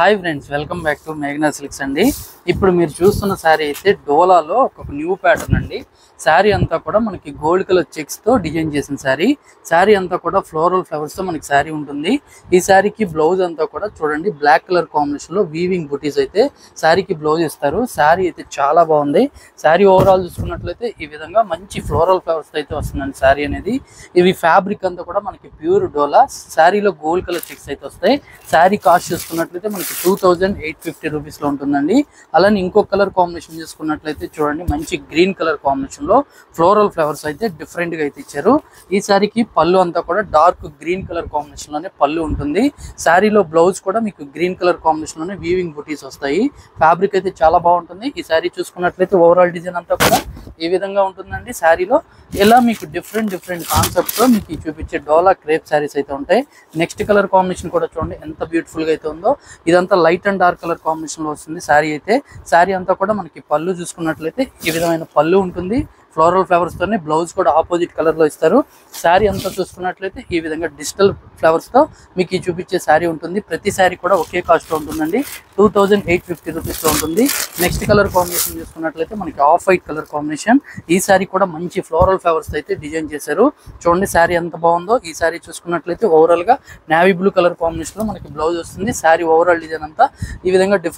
Hi friends, welcome back to మేఘనా silks అండి. ఇప్పుడు మీరు చూస్తున్న శారీ అయితే డోలాలో ఒక న్యూ ప్యాటర్న్ అండి. శారీ అంతా కూడా మనకి గోల్డ్ కలర్ చెక్స్తో డిజైన్ చేసిన శారీ అంతా కూడా ఫ్లోరల్ ఫ్లవర్స్తో మనకి శారీ ఉంటుంది. ఈ శారీకి బ్లౌజ్ అంతా కూడా చూడండి బ్లాక్ కలర్ కాంబినేషన్లో వీవింగ్ బుటీస్ అయితే శారీకి బ్లౌజ్ ఇస్తారు. శారీ అయితే చాలా బాగుంది. శారీ ఓవరాల్ చూసుకున్నట్లయితే ఈ విధంగా మంచి ఫ్లోరల్ ఫ్లవర్స్ అయితే వస్తుందండి శారీ అనేది. ఇవి ఫ్యాబ్రిక్ అంతా కూడా మనకి ప్యూర్ డోలా. శారీలో గోల్డ్ కలర్ చెక్స్ అయితే వస్తాయి. శారీ కాస్ట్ చూసుకున్నట్లయితే మనకి 2850 రూపీస్లో ఉంటుందండి. అలానే ఇంకో కలర్ కాంబినేషన్ చూసుకున్నట్లయితే చూడండి మంచి గ్రీన్ కలర్ కాంబినేషన్లో ఫ్లోరల్ ఫ్లవర్స్ అయితే డిఫరెంట్గా అయితే ఇచ్చారు. ఈ శారీకి పళ్ళు అంతా కూడా డార్క్ గ్రీన్ కలర్ కాంబినేషన్లోనే పళ్ళు ఉంటుంది. శారీలో బ్లౌజ్ కూడా మీకు గ్రీన్ కలర్ కాంబినేషన్లోనే వీవింగ్ బుటీస్ వస్తాయి. ఫ్యాబ్రిక్ అయితే చాలా బాగుంటుంది. ఈ శారీ చూసుకున్నట్లయితే ఓవరాల్ డిజైన్ అంతా కూడా ఈ విధంగా ఉంటుందండి. శారీలో ఇలా మీకు డిఫరెంట్ కాన్సెప్ట్తో మీకు చూపించే డోలా క్రేప్ శారీస్ అయితే ఉంటాయి. నెక్స్ట్ కలర్ కాంబినేషన్ కూడా చూడండి ఎంత బ్యూటిఫుల్గా అయితే ఉందో. ఇదంతా లైట్ అండ్ డార్క్ కలర్ కాంబినేషన్లో వస్తుంది శారీ అయితే. శారీ అంతా కూడా మనకి పళ్ళు చూసుకున్నట్లయితే ఈ విధమైన పళ్ళు ఉంటుంది. ఫ్లోరల్ ఫ్లవర్స్తోనే బ్లౌజ్ కూడా ఆపోజిట్ కలర్లో ఇస్తారు. శారీ అంతా చూసుకున్నట్లయితే ఈ విధంగా డిజిటల్ ఫ్లవర్స్తో మీకు ఈ చూపించే శారీ ఉంటుంది. ప్రతి శారీ కూడా ఒకే కాస్ట్లో ఉంటుందండి. 2850 రూపీస్లో ఉంటుంది. నెక్స్ట్ కలర్ కాంబినేషన్ చూసుకున్నట్లయితే మనకి ఆఫ్ వైట్ కలర్ కాంబినేషన్. ఈ శారీ కూడా మంచి ఫ్లోరల్ ఫ్లవర్స్ అయితే డిజైన్ చేశారు. చూడండి శారీ ఎంత బాగుందో. ఈ శారీ చూసుకున్నట్లయితే ఓవరాల్గా నేవీ బ్లూ కలర్ కాంబినేషన్లో మనకి బ్లౌజ్ వస్తుంది. శారీ ఓవరాల్ డిజైన్ అంతా ఈ విధంగా